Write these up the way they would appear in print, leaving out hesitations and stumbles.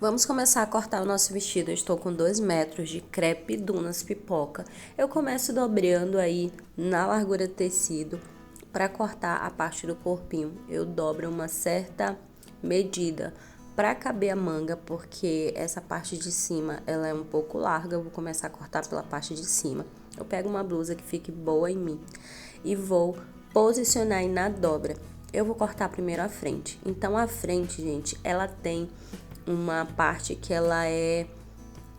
Vamos começar a cortar o nosso vestido. Eu estou com 2 metros de crepe dunas pipoca. Eu começo dobrando aí na largura do tecido para cortar a parte do corpinho. Eu dobro uma certa medida para caber a manga, porque essa parte de cima ela é um pouco larga. Eu vou começar a cortar pela parte de cima. Eu pego uma blusa que fique boa em mim e vou posicionar aí na dobra. Eu vou cortar primeiro a frente. Então a frente, gente, ela tem uma parte que ela é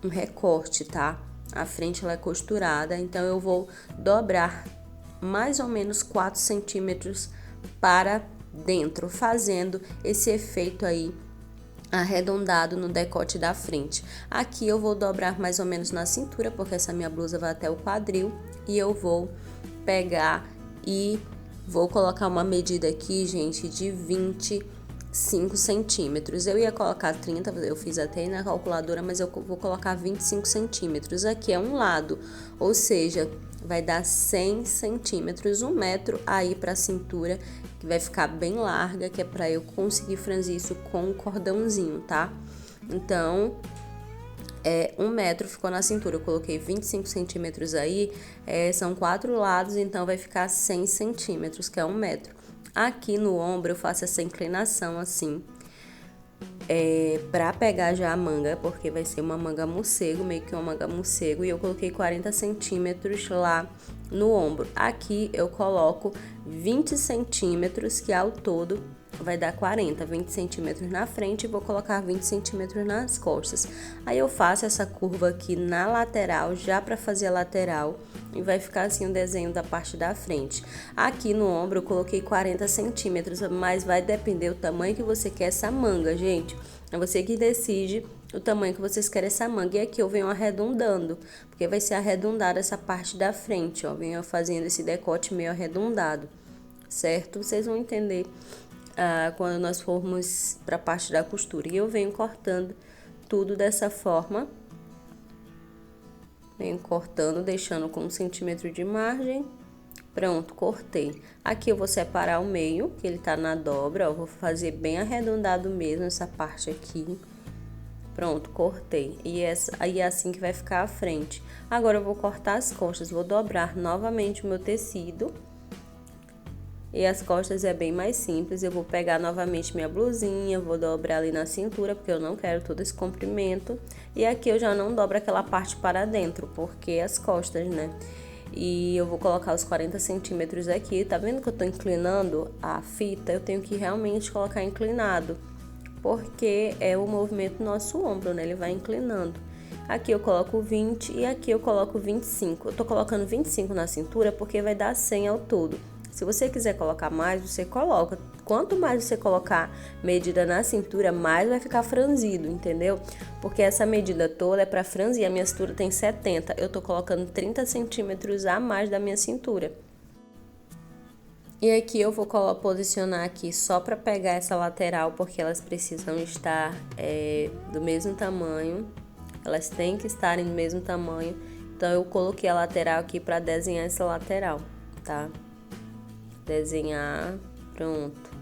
um recorte, tá? A frente ela é costurada, então eu vou dobrar mais ou menos 4 centímetros para dentro, fazendo esse efeito aí arredondado no decote da frente. Aqui eu vou dobrar mais ou menos na cintura, porque essa minha blusa vai até o quadril, e eu vou pegar e vou colocar uma medida aqui, gente, de 25 centímetros. Eu ia colocar 30, eu fiz até na calculadora, mas eu vou colocar 25 centímetros. Aqui é um lado, ou seja, vai dar 100 centímetros, 1 metro aí para a cintura, que vai ficar bem larga, que é para eu conseguir franzir isso com um cordãozinho, tá? Então, 1 metro ficou na cintura, eu coloquei 25 centímetros aí, são 4 lados, então vai ficar 100 centímetros, que é 1 metro. Aqui no ombro eu faço essa inclinação assim, pra pegar já a manga, porque vai ser uma manga morcego, meio que uma manga morcego, e eu coloquei 40 centímetros lá no ombro. Aqui eu coloco 20 centímetros, que ao todo vai dar 40, 20 centímetros na frente e vou colocar 20 centímetros nas costas. Aí eu faço essa curva aqui na lateral, já para fazer a lateral, e vai ficar assim o desenho da parte da frente. Aqui no ombro eu coloquei 40 centímetros, mas vai depender do tamanho que você quer essa manga, gente. É você que decide o tamanho que vocês querem essa manga. E aqui eu venho arredondando, porque vai ser arredondada essa parte da frente, ó. Venho fazendo esse decote meio arredondado, certo? Vocês vão entender quando nós formos para a parte da costura. E eu venho cortando tudo dessa forma. Venho cortando, deixando com 1 centímetro de margem. Pronto, cortei. Aqui eu vou separar o meio, que ele tá na dobra, ó. Vou fazer bem arredondado mesmo essa parte aqui. Pronto, cortei. E aí é assim que vai ficar a frente. Agora eu vou cortar as costas, vou dobrar novamente o meu tecido. E as costas é bem mais simples. Eu vou pegar novamente minha blusinha, vou dobrar ali na cintura, porque eu não quero todo esse comprimento. E aqui eu já não dobro aquela parte para dentro, porque as costas, né? E eu vou colocar os 40 centímetros aqui. Tá vendo que eu tô inclinando a fita? Eu tenho que realmente colocar inclinado, porque é o movimento do nosso ombro, né? Ele vai inclinando. Aqui eu coloco 20 e aqui eu coloco 25. Eu tô colocando 25 na cintura porque vai dar 100 ao todo. Se você quiser colocar mais, você coloca. Quanto mais você colocar medida na cintura, mais vai ficar franzido, entendeu? Porque essa medida toda é para franzir. A minha cintura tem 70, eu tô colocando 30 centímetros a mais da minha cintura. E aqui eu vou posicionar aqui só para pegar essa lateral, porque elas precisam estar do mesmo tamanho. Elas têm que estarem do mesmo tamanho. Então eu coloquei a lateral aqui para desenhar essa lateral, tá? Desenhar, pronto.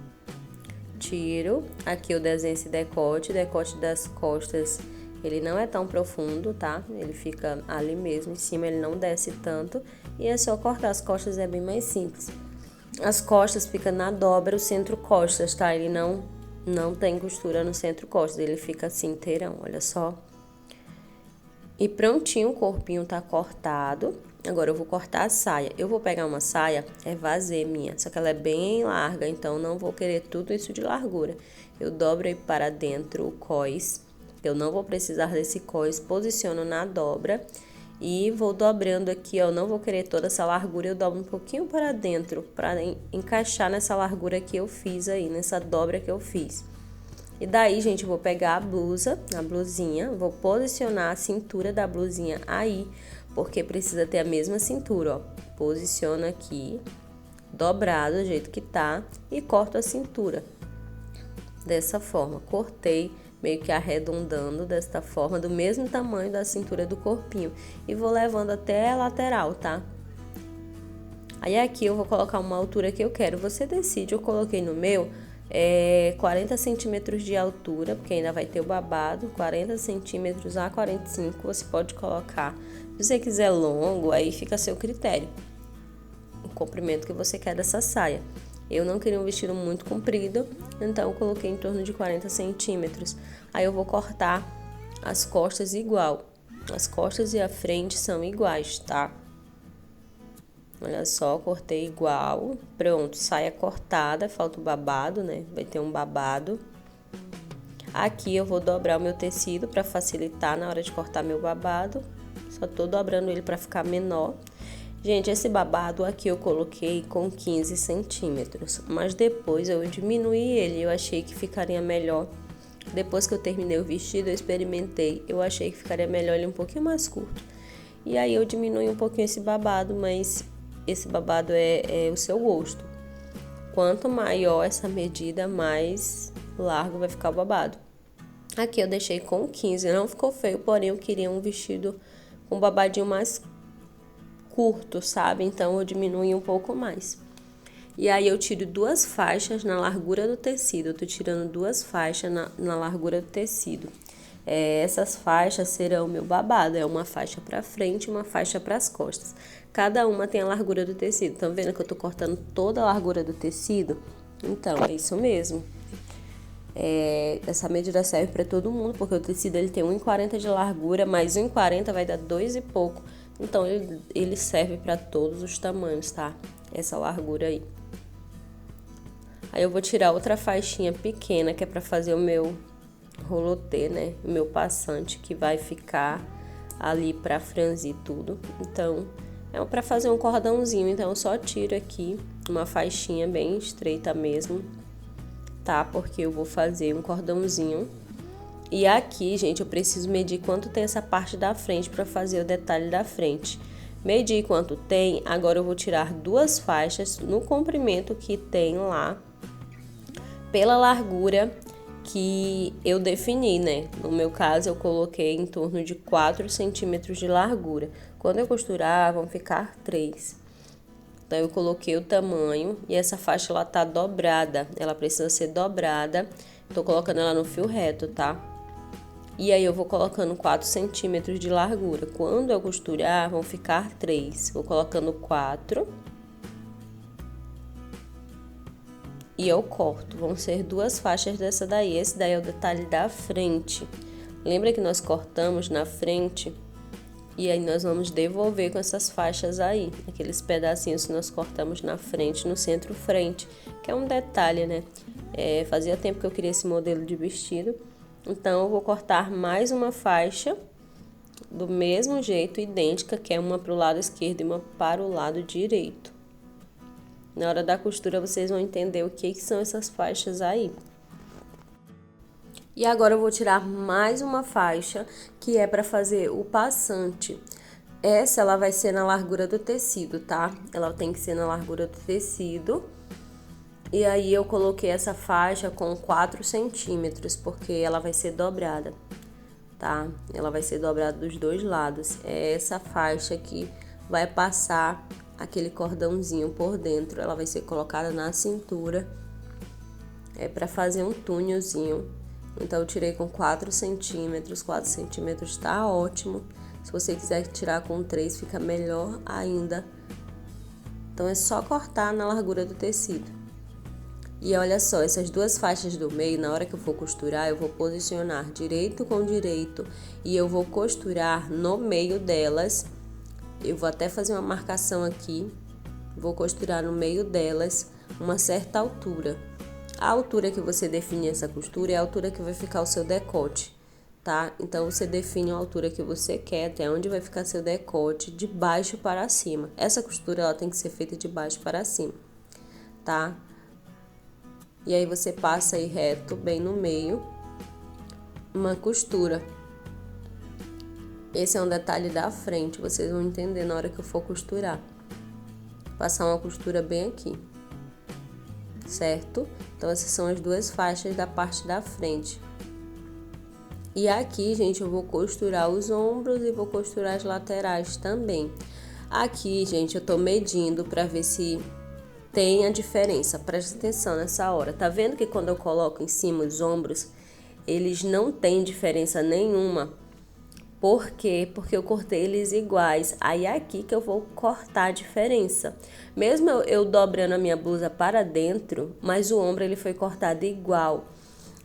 Tiro, aqui eu desenho esse decote das costas, ele não é tão profundo, tá? Ele fica ali mesmo, em cima ele não desce tanto, e é só cortar as costas, é bem mais simples. As costas ficam na dobra, o centro costas, tá? Ele não tem costura no centro costas, ele fica assim inteirão, olha só. E prontinho, o corpinho tá cortado. Agora eu vou cortar a saia. Eu vou pegar uma saia, vazê minha, só que ela é bem larga, então não vou querer tudo isso de largura. Eu dobro aí para dentro o cós, eu não vou precisar desse cós, posiciono na dobra e vou dobrando aqui, ó. Eu não vou querer toda essa largura, eu dobro um pouquinho para dentro, para encaixar nessa largura que eu fiz aí, nessa dobra que eu fiz. E daí, gente, eu vou pegar a blusinha, vou posicionar a cintura da blusinha aí, porque precisa ter a mesma cintura, ó. Posiciono aqui, dobrado do jeito que tá, e corto a cintura. Dessa forma, cortei, meio que arredondando desta forma, do mesmo tamanho da cintura do corpinho. E vou levando até a lateral, tá? Aí aqui eu vou colocar uma altura que eu quero. Você decide, eu coloquei no meu 40 centímetros de altura, porque ainda vai ter o babado, 40 centímetros a 45 você pode colocar. Se você quiser longo, aí fica a seu critério, o comprimento que você quer dessa saia. Eu não queria um vestido muito comprido, então eu coloquei em torno de 40 centímetros. Aí eu vou cortar as costas igual. As costas e a frente são iguais, tá? Olha só, cortei igual. Pronto, saia cortada, falta o babado, né? Vai ter um babado. Aqui eu vou dobrar o meu tecido para facilitar na hora de cortar meu babado. Só tô dobrando ele para ficar menor. Gente, esse babado aqui eu coloquei com 15 centímetros, mas depois eu diminuí ele, eu achei que ficaria melhor. Depois que eu terminei o vestido, eu experimentei, eu achei que ficaria melhor ele um pouquinho mais curto. E aí eu diminui um pouquinho esse babado, mas esse babado é o seu gosto. Quanto maior essa medida, mais largo vai ficar o babado. Aqui eu deixei com 15, não ficou feio, porém eu queria um vestido com um babadinho mais curto, sabe? Então eu diminui um pouco mais. E aí eu tiro 2 faixas na largura do tecido. Eu tô tirando 2 faixas na largura do tecido. Essas faixas serão o meu babado. É uma faixa pra frente e uma faixa pras costas. Cada uma tem a largura do tecido. Estão vendo que eu tô cortando toda a largura do tecido? Então, é isso mesmo. Essa medida serve para todo mundo, porque o tecido ele tem 1,40 de largura, mais 1,40 vai dar 2 e pouco. Então, ele serve para todos os tamanhos, tá? Essa largura aí. Aí eu vou tirar outra faixinha pequena, que é para fazer o meu rolotê, né? O meu passante, que vai ficar ali para franzir tudo. Então, é para fazer um cordãozinho. Então, eu só tiro aqui uma faixinha bem estreita mesmo, tá? Porque eu vou fazer um cordãozinho. E aqui, gente, eu preciso medir quanto tem essa parte da frente para fazer o detalhe da frente. Medi quanto tem, agora eu vou tirar 2 faixas no comprimento que tem lá, pela largura que eu defini, né? No meu caso, eu coloquei em torno de 4 centímetros de largura. Quando eu costurar, vão ficar 3. Então, eu coloquei o tamanho e essa faixa, ela tá dobrada. Ela precisa ser dobrada. Tô colocando ela no fio reto, tá? E aí, eu vou colocando 4 centímetros de largura. Quando eu costurar, vão ficar 3. Vou colocando 4. E eu corto. Vão ser 2 faixas dessa daí. Esse daí é o detalhe da frente. Lembra que nós cortamos na frente? E aí, nós vamos devolver com essas faixas aí. Aqueles pedacinhos que nós cortamos na frente, no centro-frente. Que é um detalhe, né? Fazia tempo que eu queria esse modelo de vestido. Então, eu vou cortar mais uma faixa do mesmo jeito, idêntica, que é uma para o lado esquerdo e uma para o lado direito. Na hora da costura, vocês vão entender o que são essas faixas aí. E agora eu vou tirar mais uma faixa, que é para fazer o passante. Essa, ela vai ser na largura do tecido, tá? Ela tem que ser na largura do tecido. E aí, eu coloquei essa faixa com 4 centímetros, porque ela vai ser dobrada, tá? Ela vai ser dobrada dos 2 lados. É essa faixa que vai passar aquele cordãozinho por dentro. Ela vai ser colocada na cintura. É para fazer um túnelzinho. Então, eu tirei com 4 centímetros. 4 centímetros tá ótimo. Se você quiser tirar com 3, fica melhor ainda. Então, é só cortar na largura do tecido. E olha só, essas 2 faixas do meio, na hora que eu for costurar, eu vou posicionar direito com direito e eu vou costurar no meio delas. Eu vou até fazer uma marcação aqui, vou costurar no meio delas uma certa altura. A altura que você define essa costura é a altura que vai ficar o seu decote, tá? Então, você define a altura que você quer, até onde vai ficar seu decote, de baixo para cima. Essa costura, ela tem que ser feita de baixo para cima, tá? E aí, você passa aí reto, bem no meio, uma costura. Esse é um detalhe da frente, vocês vão entender na hora que eu for costurar. Passar uma costura bem aqui, certo? Então, essas são as 2 faixas da parte da frente. E aqui, gente, eu vou costurar os ombros e vou costurar as laterais também. Aqui, gente, eu tô medindo pra ver se tem a diferença. Presta atenção nessa hora. Tá vendo que quando eu coloco em cima os ombros, eles não têm diferença nenhuma? Por quê? Porque eu cortei eles iguais. Aí é aqui que eu vou cortar a diferença. Mesmo eu dobrando a minha blusa para dentro, mas o ombro ele foi cortado igual.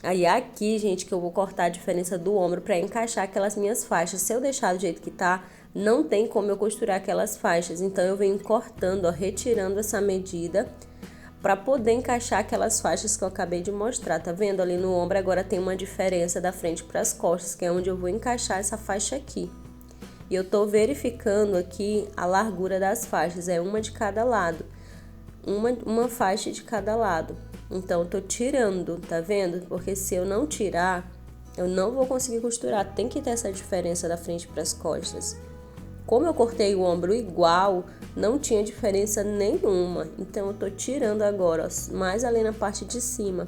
Aí é aqui, gente, que eu vou cortar a diferença do ombro para encaixar aquelas minhas faixas. Se eu deixar do jeito que tá, não tem como eu costurar aquelas faixas. Então eu venho cortando, ó, retirando essa medida para poder encaixar aquelas faixas que eu acabei de mostrar. Tá vendo? Ali no ombro agora tem uma diferença da frente para as costas, que é onde eu vou encaixar essa faixa aqui. E eu tô verificando aqui a largura das faixas, é uma de cada lado. Uma faixa de cada lado. Então eu tô tirando, tá vendo? Porque se eu não tirar, eu não vou conseguir costurar. Tem que ter essa diferença da frente para as costas. Como eu cortei o ombro igual, não tinha diferença nenhuma. Então eu tô tirando agora, ó, mais ali na parte de cima,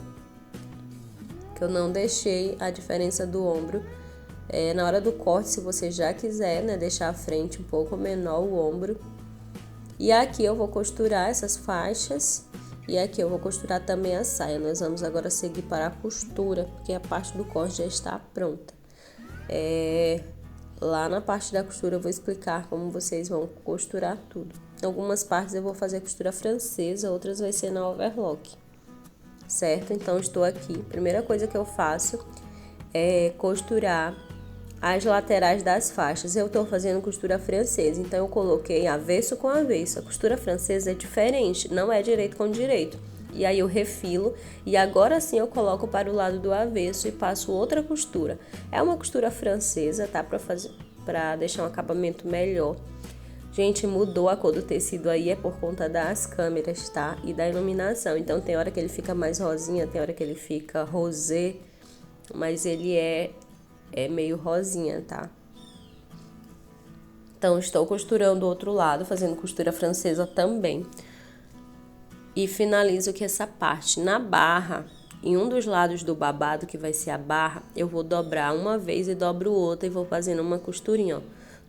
que eu não deixei a diferença do ombro. Na hora do corte, se você já quiser, né, deixar a frente um pouco menor o ombro. E aqui eu vou costurar essas faixas. E aqui eu vou costurar também a saia. Nós vamos agora seguir para a costura, porque a parte do corte já está pronta. Lá na parte da costura eu vou explicar como vocês vão costurar tudo. Algumas partes eu vou fazer costura francesa, outras vai ser na overlock, certo? Então estou aqui. Primeira coisa que eu faço é costurar as laterais das faixas. Eu estou fazendo costura francesa, então eu coloquei avesso com avesso. A costura francesa é diferente, não é direito com direito. E aí eu refilo e agora sim eu coloco para o lado do avesso e passo outra costura. É uma costura francesa, tá? Para deixar um acabamento melhor. Gente, mudou a cor do tecido aí, é por conta das câmeras, tá? E da iluminação. Então tem hora que ele fica mais rosinha, tem hora que ele fica rosé, mas ele é meio rosinha, tá? Então estou costurando o outro lado, fazendo costura francesa também. E finalizo aqui essa parte. Na barra, em um dos lados do babado, que vai ser a barra, eu vou dobrar uma vez e dobro outra e vou fazendo uma costurinha, ó.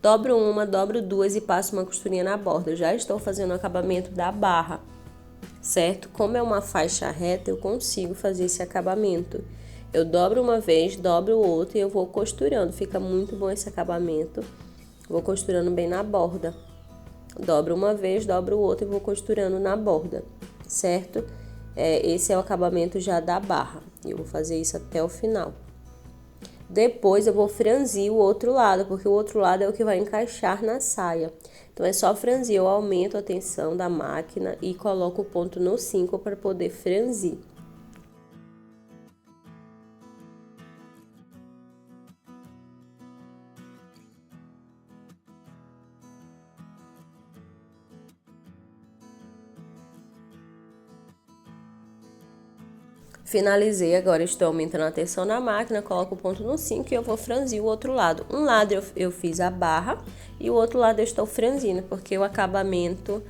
Dobro uma, dobro duas e passo uma costurinha na borda. Eu já estou fazendo o acabamento da barra, certo? Como é uma faixa reta, eu consigo fazer esse acabamento. Eu dobro uma vez, dobro outra e eu vou costurando. Fica muito bom esse acabamento. Vou costurando bem na borda. Dobro uma vez, dobro outra e vou costurando na borda, certo? Esse é o acabamento já da barra. Eu vou fazer isso até o final. Depois eu vou franzir o outro lado, porque o outro lado é o que vai encaixar na saia. Então é só franzir, eu aumento a tensão da máquina e coloco o ponto no 5 para poder franzir. Finalizei, agora estou aumentando a tensão na máquina, coloco o ponto no 5 e eu vou franzir o outro lado. Um lado eu fiz a barra e o outro lado eu estou franzindo, porque o acabamento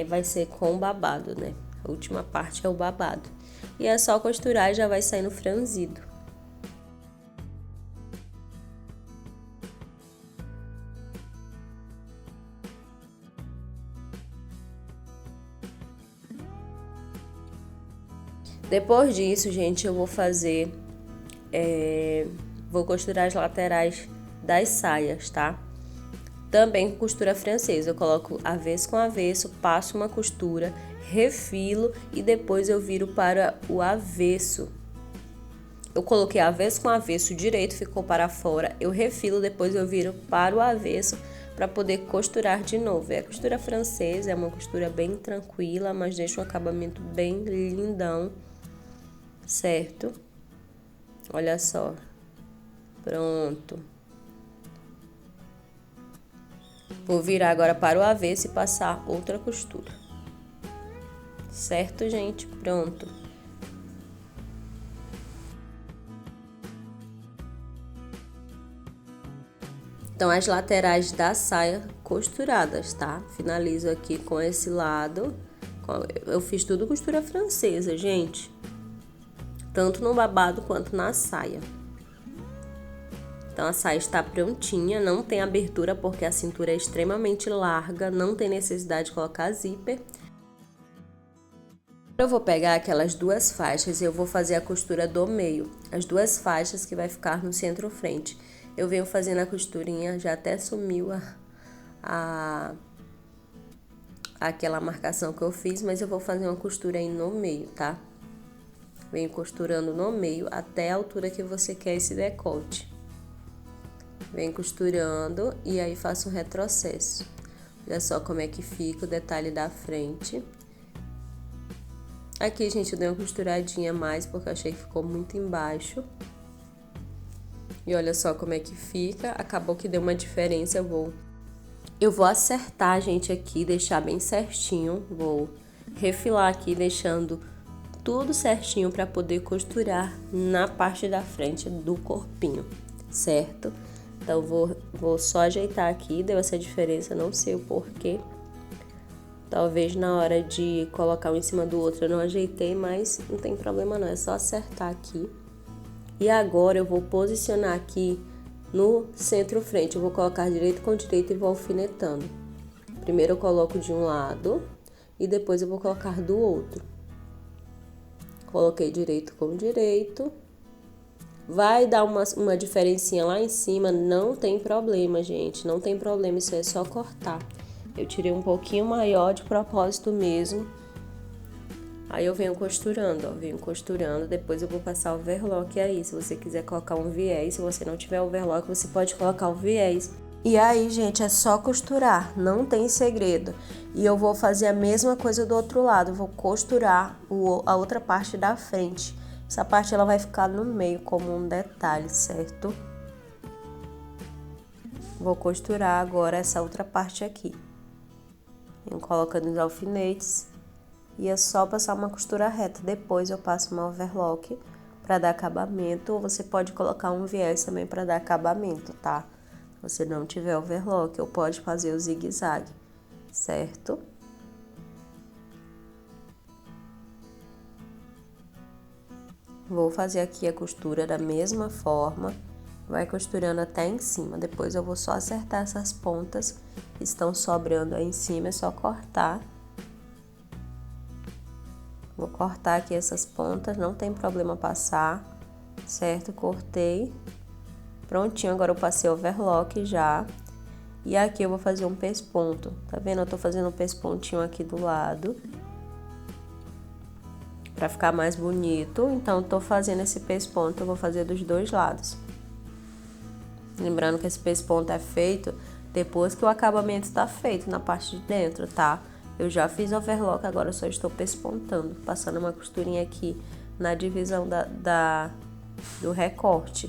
vai ser com babado, né? A última parte é o babado. E é só costurar e já vai saindo franzido. Depois disso, gente, eu vou fazer... vou costurar as laterais das saias, tá? Também com costura francesa. Eu coloco avesso com avesso, passo uma costura, refilo e depois eu viro para o avesso. Eu coloquei avesso com avesso direito, ficou para fora. Eu refilo, depois eu viro para o avesso para poder costurar de novo. A costura francesa é uma costura bem tranquila, mas deixa um acabamento bem lindão, certo? Olha só. Pronto. Vou virar agora para o avesso e passar outra costura. Certo, gente? Pronto. Então, as laterais da saia costuradas, tá? Finalizo aqui com esse lado. Eu fiz tudo costura francesa, gente. Tanto no babado quanto na saia. Então, a saia está prontinha, não tem abertura porque a cintura é extremamente larga, não tem necessidade de colocar zíper. Eu vou pegar aquelas duas faixas e eu vou fazer a costura do meio, as duas faixas que vai ficar no centro-frente. Eu venho fazendo a costurinha, já até sumiu aquela marcação que eu fiz, mas eu vou fazer uma costura aí no meio, tá? Venho costurando no meio até a altura que você quer esse decote. Venho costurando e aí faço um retrocesso. Olha só como é que fica o detalhe da frente. Aqui, gente, eu dei uma costuradinha a mais porque eu achei que ficou muito embaixo. E olha só como é que fica. Acabou que deu uma diferença, eu vou acertar, gente, aqui, deixar bem certinho. Vou refilar aqui, deixando tudo certinho para poder costurar na parte da frente do corpinho, certo? Então, vou só ajeitar aqui, deu essa diferença, não sei o porquê. Talvez na hora de colocar um em cima do outro eu não ajeitei, mas não tem problema não, é só acertar aqui. E agora eu vou posicionar aqui no centro-frente, eu vou colocar direito com direito e vou alfinetando. Primeiro eu coloco de um lado e depois eu vou colocar do outro. Coloquei direito com direito. Vai dar uma diferencinha lá em cima, não tem problema, gente, não tem problema, isso é só cortar. Eu tirei um pouquinho maior de propósito mesmo. Aí eu venho costurando, ó, venho costurando, depois eu vou passar o overlock aí, se você quiser colocar um viés, se você não tiver overlock, você pode colocar o viés. E aí, gente, é só costurar, não tem segredo. E eu vou fazer a mesma coisa do outro lado, vou costurar a outra parte da frente. Essa parte ela vai ficar no meio como um detalhe, certo? Vou costurar agora essa outra parte aqui. Venho colocando os alfinetes e é só passar uma costura reta. Depois eu passo uma overlock para dar acabamento, ou você pode colocar um viés também para dar acabamento, tá? Se você não tiver overlock, ou pode fazer o zigue-zague, certo? Vou fazer aqui a costura da mesma forma, vai costurando até em cima. Depois eu vou só acertar essas pontas que estão sobrando aí em cima, é só cortar. Vou cortar aqui essas pontas, não tem problema passar, certo? Cortei. Prontinho, agora eu passei o overlock já. E aqui eu vou fazer um pesponto, tá vendo? Eu tô fazendo um pespontinho aqui do lado, pra ficar mais bonito. Então, eu tô fazendo esse pesponto, eu vou fazer dos dois lados. Lembrando que esse pesponto é feito depois que o acabamento tá feito na parte de dentro, tá? Eu já fiz overlock, agora eu só estou pespontando, passando uma costurinha aqui na divisão do recorte.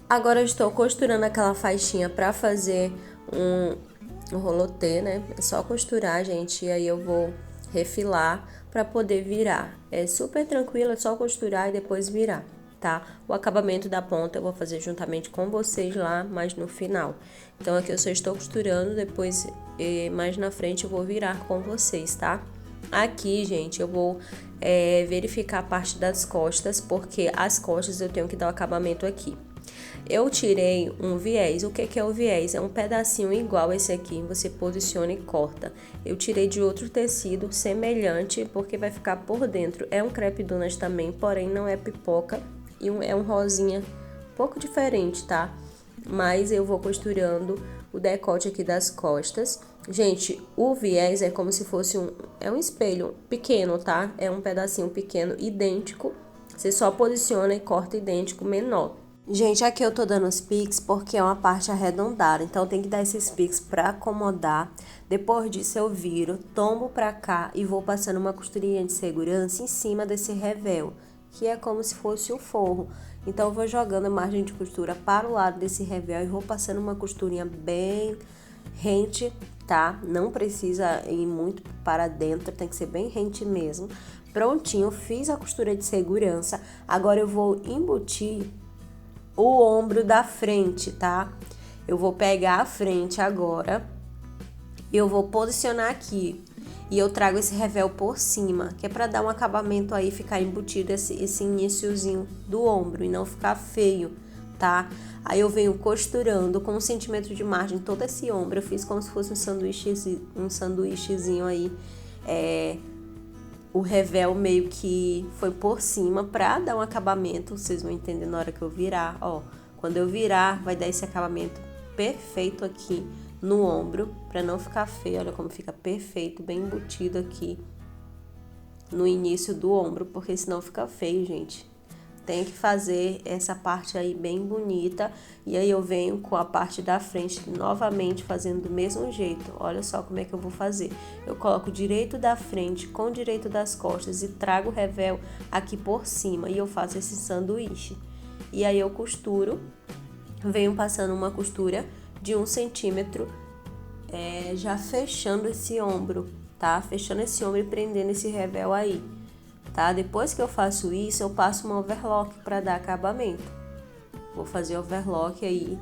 Agora eu estou costurando aquela faixinha pra fazer um rolotê, né? É só costurar, gente, e aí eu vou refilar pra poder virar. É super tranquilo, é só costurar e depois virar, tá? O acabamento da ponta eu vou fazer juntamente com vocês lá, mas no final. Então, aqui eu só estou costurando, depois mais na frente eu vou virar com vocês, tá? Aqui, gente, eu vou verificar a parte das costas, porque as costas eu tenho que dar o acabamento aqui. Eu tirei um viés. O que é o viés? É um pedacinho igual esse aqui, você posiciona e corta. Eu tirei de outro tecido semelhante, porque vai ficar por dentro. É um crepe dunas também, porém não é pipoca. E é um rosinha um pouco diferente, tá? Mas eu vou costurando o decote aqui das costas. Gente, o viés é como se fosse um espelho pequeno, tá? É um pedacinho pequeno, idêntico. Você só posiciona e corta idêntico, menor. Gente, aqui eu tô dando os piques porque é uma parte arredondada, então tem que dar esses piques pra acomodar. Depois disso eu viro, tombo pra cá e vou passando uma costurinha de segurança em cima desse revel, que é como se fosse o forro. Então eu vou jogando a margem de costura para o lado desse revel e vou passando uma costurinha bem rente, tá? Não precisa ir muito para dentro, tem que ser bem rente mesmo. Prontinho, fiz a costura de segurança, agora eu vou embutir o ombro da frente, tá? Eu vou pegar a frente agora e eu vou posicionar aqui. E eu trago esse revel por cima, que é pra dar um acabamento aí, ficar embutido esse iniciozinho do ombro e não ficar feio, tá? Aí eu venho costurando com 1 centímetro de margem todo esse ombro. Eu fiz como se fosse um sanduíchezinho aí, o revel meio que foi por cima pra dar um acabamento. Vocês vão entender na hora que eu virar, ó. Quando eu virar, vai dar esse acabamento perfeito aqui no ombro, pra não ficar feio. Olha como fica perfeito, bem embutido aqui no início do ombro, porque senão fica feio, gente. Tem que fazer essa parte aí bem bonita. E aí eu venho com a parte da frente novamente fazendo do mesmo jeito. Olha só como é que eu vou fazer. Eu coloco o direito da frente com o direito das costas e trago o revel aqui por cima. E eu faço esse sanduíche. E aí eu costuro, venho passando uma costura de 1 centímetro, já fechando esse ombro, tá? Fechando esse ombro e prendendo esse revel aí. Tá? Depois que eu faço isso, eu passo uma overlock para dar acabamento. Vou fazer overlock aí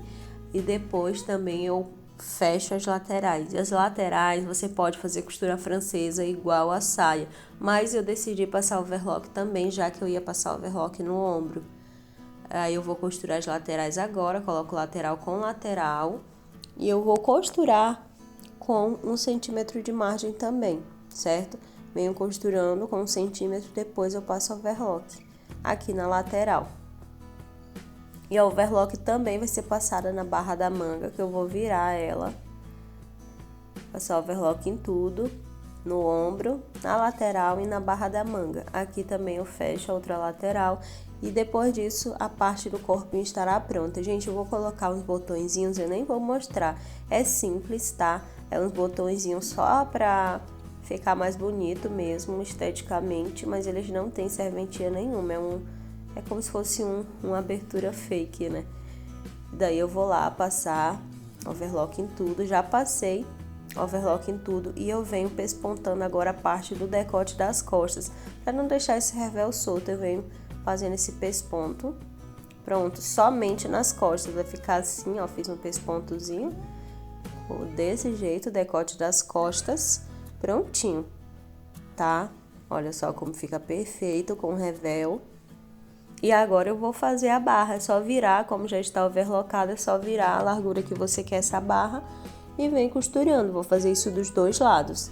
e depois também eu fecho as laterais. E as laterais você pode fazer costura francesa igual a saia, mas eu decidi passar overlock também, já que eu ia passar overlock no ombro. Aí eu vou costurar as laterais agora, coloco lateral com lateral e eu vou costurar com 1 centímetro de margem também, certo? Venho costurando com 1 centímetro, depois eu passo overlock aqui na lateral. E a overlock também vai ser passada na barra da manga, que eu vou virar ela. Passar overlock em tudo, no ombro, na lateral e na barra da manga. Aqui também eu fecho a outra lateral e depois disso a parte do corpinho estará pronta. Gente, eu vou colocar uns botõezinhos, eu nem vou mostrar. É simples, tá? É uns botõezinhos só pra ficar mais bonito mesmo, esteticamente, mas eles não têm serventia nenhuma, é como se fosse uma abertura fake, né? Daí eu vou lá passar overlock em tudo, já passei overlock em tudo e eu venho pespontando agora a parte do decote das costas, para não deixar esse revel solto, eu venho fazendo esse pesponto, pronto, somente nas costas, vai ficar assim, ó, fiz um pespontozinho, desse jeito, decote das costas, prontinho, tá? Olha só como fica perfeito com o revel. E agora eu vou fazer a barra, é só virar, como já está overlockada, é só virar a largura que você quer essa barra e vem costurando. Vou fazer isso dos dois lados.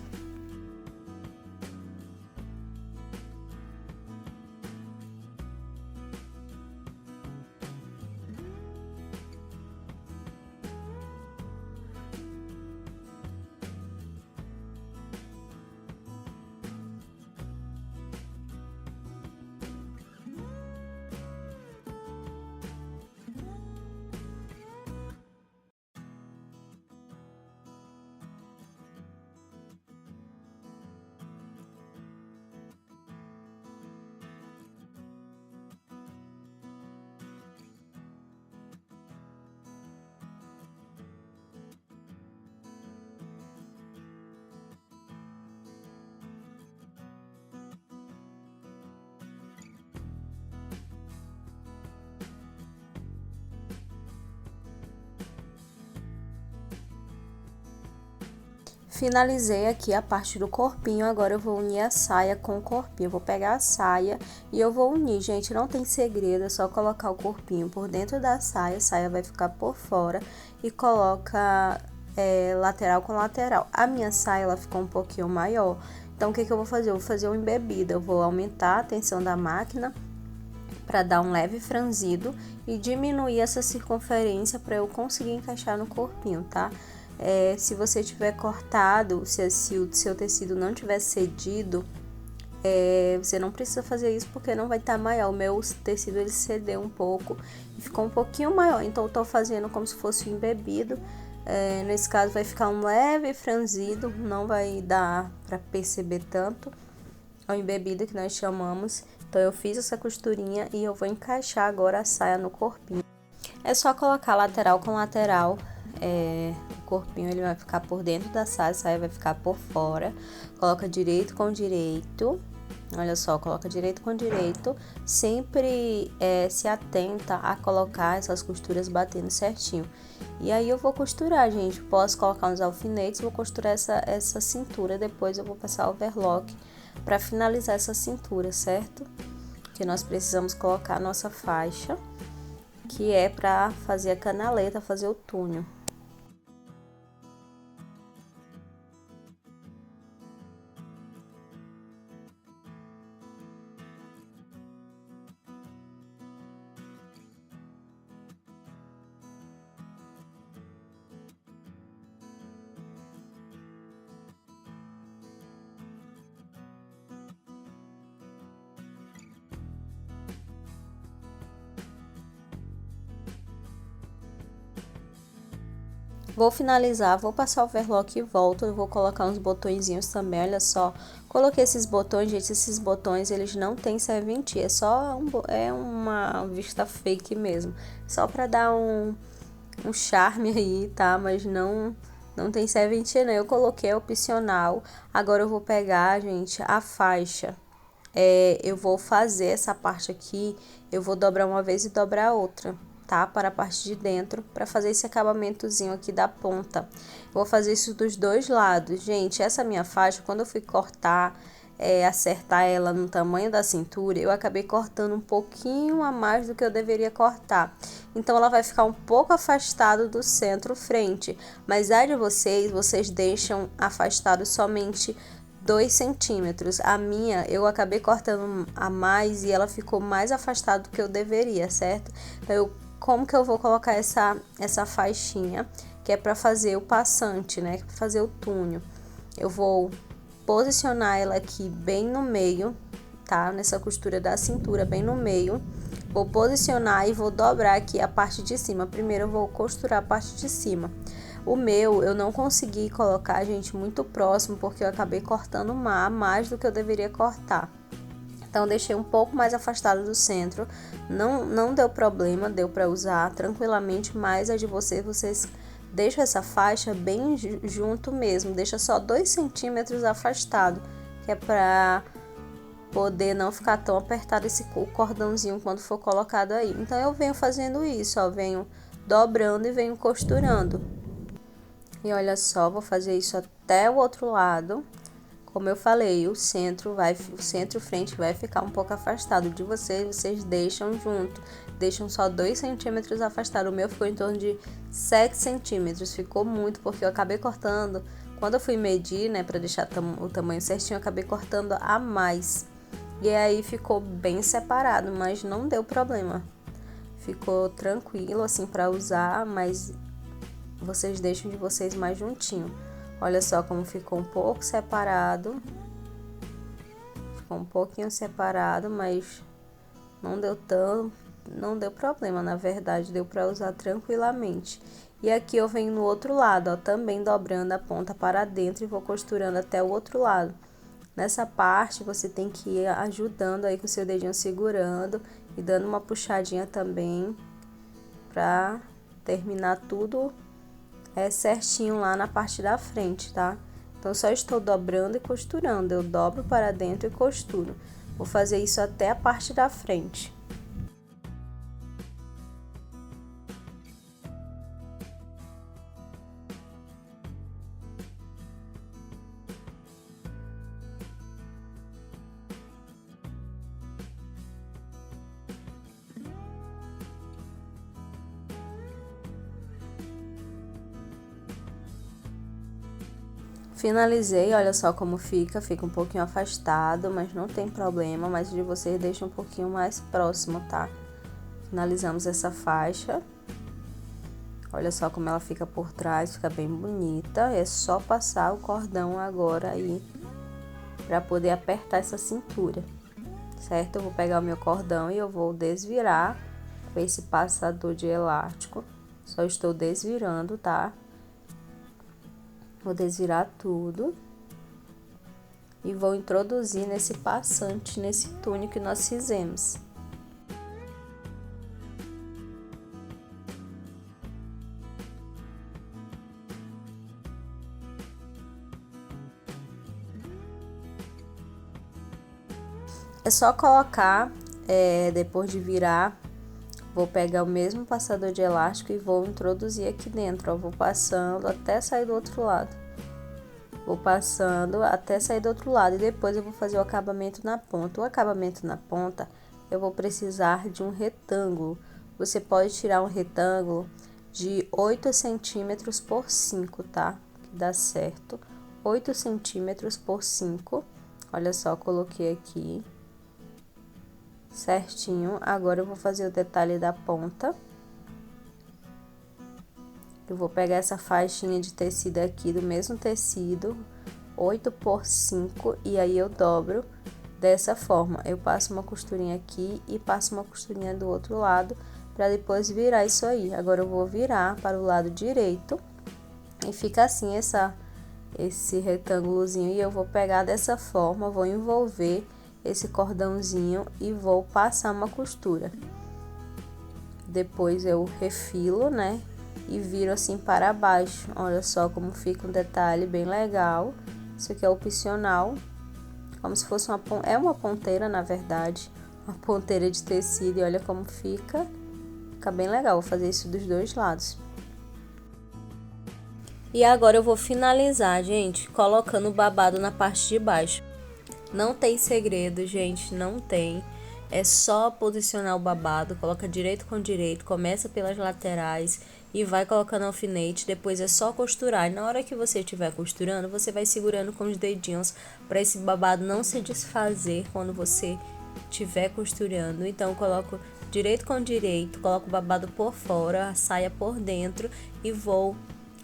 Finalizei aqui a parte do corpinho, agora eu vou unir a saia com o corpinho. Eu vou pegar a saia e eu vou unir, gente, não tem segredo, é só colocar o corpinho por dentro da saia, a saia vai ficar por fora e coloca lateral com lateral. A minha saia, ela ficou um pouquinho maior, então o que que eu vou fazer? Eu vou fazer uma embebida, eu vou aumentar a tensão da máquina para dar um leve franzido e diminuir essa circunferência para eu conseguir encaixar no corpinho, tá? Se você tiver cortado, se o seu tecido não tiver cedido, você não precisa fazer isso porque não vai estar maior. O meu tecido ele cedeu um pouco e ficou um pouquinho maior, então eu tô fazendo como se fosse um embebido. Nesse caso vai ficar um leve franzido, não vai dar para perceber tanto. É o embebido que nós chamamos. Então eu fiz essa costurinha e eu vou encaixar agora a saia no corpinho. É só colocar lateral com lateral. O corpinho ele vai ficar por dentro da saia, a saia vai ficar por fora. Coloca direito com direito. Olha só, coloca direito com direito. Sempre se atenta a colocar essas costuras batendo certinho. E aí eu vou costurar, gente. Posso colocar uns alfinetes, vou costurar essa cintura. Depois eu vou passar overlock para finalizar essa cintura, certo? Que nós precisamos colocar a nossa faixa, que é para fazer a canaleta, fazer o túnel. Vou finalizar, vou passar o overlock e volto, eu vou colocar uns botõezinhos também, olha só. Coloquei esses botões, gente, esses botões, eles não tem serventia, é só uma vista fake mesmo. Só pra dar um charme aí, tá? Mas não tem serventia, não. Eu coloquei opcional. Agora eu vou pegar, gente, a faixa. Eu vou fazer essa parte aqui, eu vou dobrar uma vez e dobrar outra, tá? Para a parte de dentro, para fazer esse acabamentozinho aqui da ponta. Eu vou fazer isso dos dois lados. Gente, essa minha faixa, quando eu fui cortar, acertar ela no tamanho da cintura, eu acabei cortando um pouquinho a mais do que eu deveria cortar. Então, ela vai ficar um pouco afastada do centro-frente. Mas a de vocês deixam afastado somente 2 centímetros. A minha, eu acabei cortando a mais e ela ficou mais afastada do que eu deveria, certo? Então, como que eu vou colocar essa faixinha, que é para fazer o passante, né? Para fazer o túnel. Eu vou posicionar ela aqui bem no meio, tá? Nessa costura da cintura, bem no meio. Vou posicionar e vou dobrar aqui a parte de cima. Primeiro eu vou costurar a parte de cima. O meu, eu não consegui colocar, gente, muito próximo, porque eu acabei cortando mais do que eu deveria cortar. Então, deixei um pouco mais afastado do centro. Não deu problema, deu para usar tranquilamente, mas a de vocês deixam essa faixa bem junto mesmo. Deixa só 2 centímetros afastado, que é para poder não ficar tão apertado o cordãozinho quando for colocado aí. Então, eu venho fazendo isso, ó, venho dobrando e venho costurando. E olha só, vou fazer isso até o outro lado. Como eu falei, o centro e frente vai ficar um pouco afastado de vocês deixam junto. Deixam só 2 centímetros afastado. O meu ficou em torno de 7 centímetros. Ficou muito, porque eu acabei cortando. Quando eu fui medir, né, para deixar o tamanho certinho, eu acabei cortando a mais. E aí ficou bem separado, mas não deu problema. Ficou tranquilo, assim, para usar, mas vocês deixam de vocês mais juntinho. Olha só como ficou um pouco separado. Ficou um pouquinho separado, mas não deu problema, na verdade, deu para usar tranquilamente. E aqui eu venho no outro lado, ó, também dobrando a ponta para dentro e vou costurando até o outro lado. Nessa parte, você tem que ir ajudando aí com o seu dedinho segurando e dando uma puxadinha também para terminar tudo certinho lá na parte da frente, tá? Então, só estou dobrando e costurando. Eu dobro para dentro e costuro. Vou fazer isso até a parte da frente. Finalizei, olha só como fica um pouquinho afastado, mas não tem problema, mas de vocês deixa um pouquinho mais próximo, tá? Finalizamos essa faixa, olha só como ela fica por trás, fica bem bonita, é só passar o cordão agora aí, pra poder apertar essa cintura, certo? Eu vou pegar o meu cordão e eu vou desvirar com esse passador de elástico, só estou desvirando, tá? Vou desvirar tudo e vou introduzir nesse passante, nesse túnel que nós fizemos. É só colocar, depois de virar, vou pegar o mesmo passador de elástico e vou introduzir aqui dentro, ó, vou passando até sair do outro lado. Vou passando até sair do outro lado e depois eu vou fazer o acabamento na ponta. O acabamento na ponta, eu vou precisar de um retângulo. Você pode tirar um retângulo de 8 centímetros por 5, tá? Que dá certo. 8 centímetros por 5. Olha só, coloquei aqui certinho. Agora eu vou fazer o detalhe da ponta. Eu vou pegar essa faixinha de tecido aqui, do mesmo tecido, 8 por 5, e aí eu dobro dessa forma. Eu passo uma costurinha aqui e passo uma costurinha do outro lado, para depois virar isso aí. Agora eu vou virar para o lado direito, E fica assim esse retângulozinho, e eu vou pegar dessa forma, vou envolver esse cordãozinho e vou passar uma costura. Depois eu refilo, né? E viro assim para baixo. Olha só como fica um detalhe bem legal. Isso aqui é opcional, como se fosse uma ponteira, na verdade, uma ponteira de tecido, e olha como fica bem legal. Vou fazer isso dos dois lados. E agora eu vou finalizar, gente, colocando o babado na parte de baixo. Não tem segredo, gente, não tem. É só posicionar o babado, coloca direito com direito, começa pelas laterais e vai colocando alfinete, depois é só costurar. E na hora que você estiver costurando, você vai segurando com os dedinhos para esse babado não se desfazer quando você estiver costurando. Então, eu coloco direito com direito, coloco o babado por fora, a saia por dentro e vou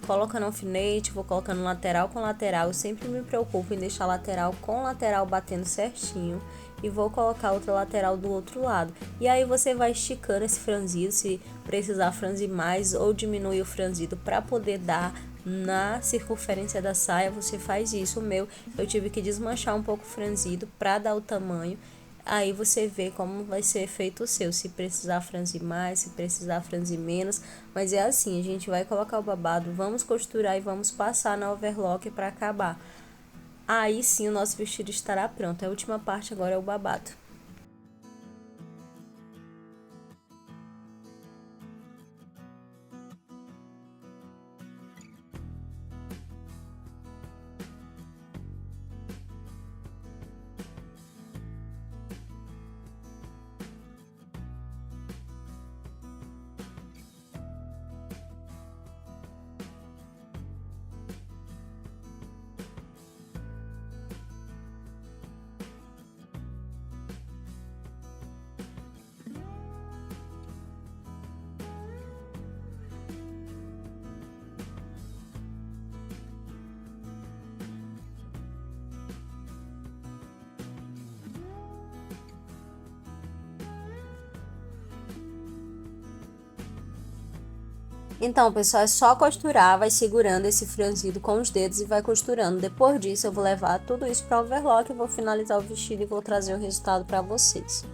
colocando alfinete, vou colocando lateral com lateral. Eu sempre me preocupo em deixar lateral com lateral batendo certinho. E vou colocar outra lateral do outro lado. E aí você vai esticando esse franzido, se precisar franzir mais ou diminuir o franzido para poder dar na circunferência da saia, você faz isso. O meu, eu tive que desmanchar um pouco o franzido para dar o tamanho. Aí você vê como vai ser feito o seu, se precisar franzir mais, se precisar franzir menos. Mas é assim, a gente vai colocar o babado, vamos costurar e vamos passar na overlock para acabar. Aí sim o nosso vestido estará pronto. A última parte agora é o babado. Então, pessoal, é só costurar, vai segurando esse franzido com os dedos e vai costurando. Depois disso, eu vou levar tudo isso para o overlock, vou finalizar o vestido e vou trazer o resultado para vocês.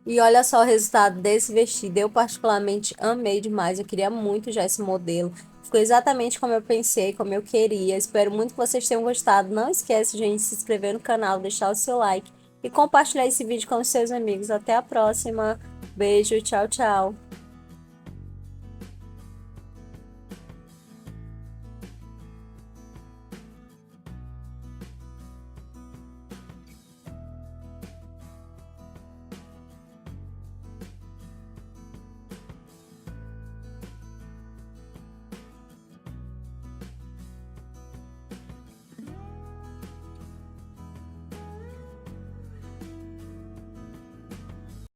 E olha só o resultado desse vestido. Eu particularmente amei demais. Eu queria muito já esse modelo. Ficou exatamente como eu pensei, como eu queria. Espero muito que vocês tenham gostado. Não esquece, gente, de se inscrever no canal, deixar o seu like e compartilhar esse vídeo com os seus amigos. Até a próxima. Beijo, tchau, tchau.